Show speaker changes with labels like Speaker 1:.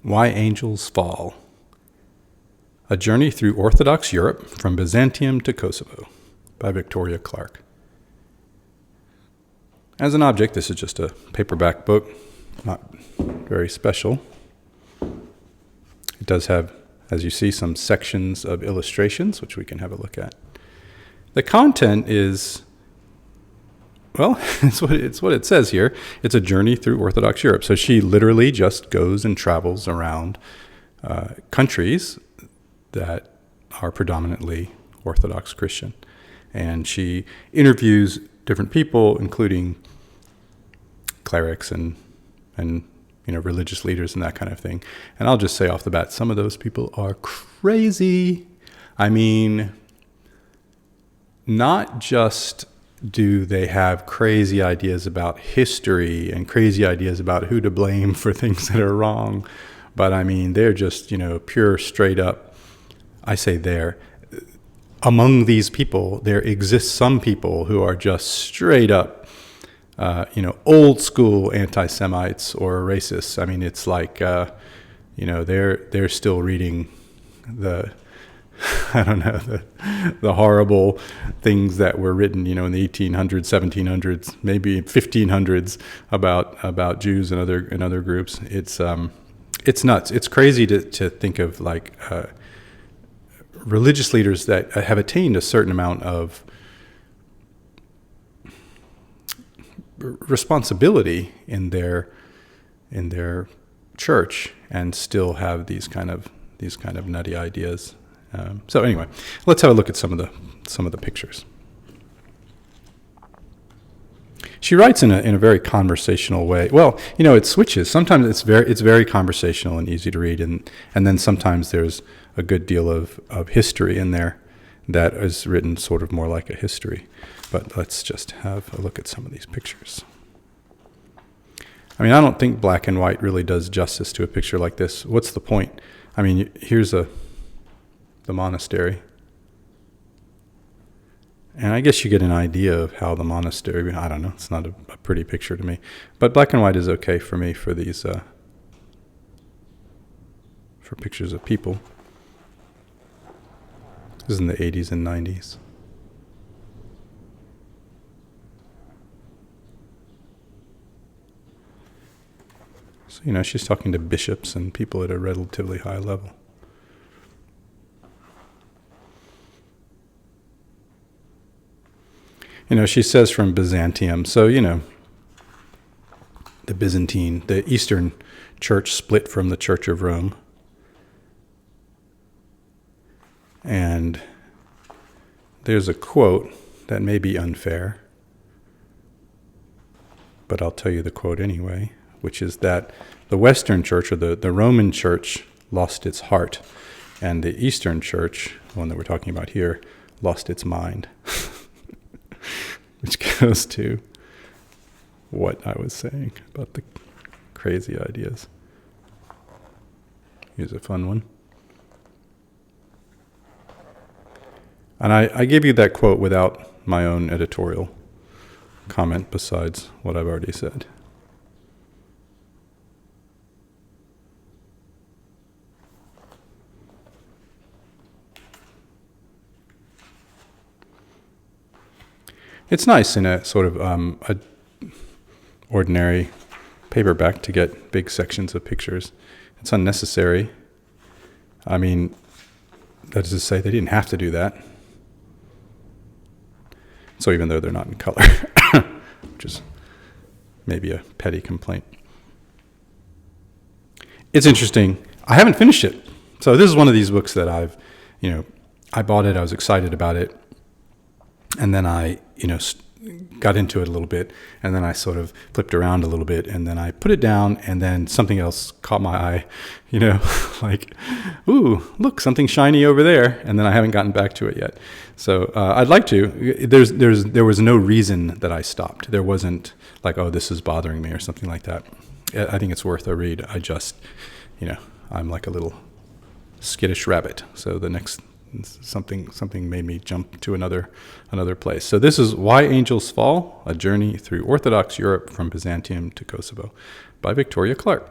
Speaker 1: Why Angels Fall. A Journey Through Orthodox Europe from Byzantium to Kosovo by Victoria Clark. As an object, this is just a paperback book, not very special. It does have, as you see, some sections of illustrations, which we can have a look at. The content is, well, it's what it says here. It's a journey through Orthodox Europe. So she literally just goes and travels around countries that are predominantly Orthodox Christian. And she interviews different people, including clerics and religious leaders and that kind of thing. And I'll just say off the bat, some of those people are crazy. I mean, not just do they have crazy ideas about history and crazy ideas about who to blame for things that are wrong, but I mean, they're just, pure straight up. I say there. Among these people, there exists some people who are just straight up, old school anti-Semites or racists. I mean, it's like, they're still reading the horrible things that were written, in the 1800s, 1700s, maybe 1500s about Jews and other groups. It's nuts. It's crazy to think of religious leaders that have attained a certain amount of responsibility in their church and still have these kind of nutty ideas. So anyway, let's have a look at some of the pictures. She writes in a very conversational way. Well, it switches. Sometimes it's very conversational and easy to read, and then sometimes there's a good deal of history in there that is written sort of more like a history. But let's just have a look at some of these pictures. I mean, I don't think black and white really does justice to a picture like this. What's the point? I mean, here's the monastery. And I guess you get an idea of how the monastery, I don't know, it's not a pretty picture to me. But black and white is okay for me for these, for pictures of people. This is in the 80s and 90s. So, she's talking to bishops and people at a relatively high level. She says from Byzantium. So, the Eastern Church split from the Church of Rome. And there's a quote that may be unfair, but I'll tell you the quote anyway, which is that the Western Church, or the Roman Church, lost its heart, and the Eastern Church, the one that we're talking about here, lost its mind. Which goes to what I was saying about the crazy ideas. Here's a fun one. And I gave you that quote without my own editorial comment besides what I've already said. It's nice in a sort of a ordinary paperback to get big sections of pictures. It's unnecessary. I mean, that is to say, they didn't have to do that. So even though they're not in color, which is maybe a petty complaint. It's interesting. I haven't finished it. So this is one of these books that I bought it, I was excited about it. And then I, got into it a little bit, and then I sort of flipped around a little bit, and then I put it down, and then something else caught my eye, like, ooh, look, something shiny over there, and then I haven't gotten back to it yet. So I'd like to. There was no reason that I stopped. There wasn't like, oh, this is bothering me or something like that. I think it's worth a read. I just, I'm like a little skittish rabbit. So the next something made me jump to another place. So this is Why Angels Fall, A Journey Through Orthodox Europe from Byzantium to Kosovo by Victoria Clark.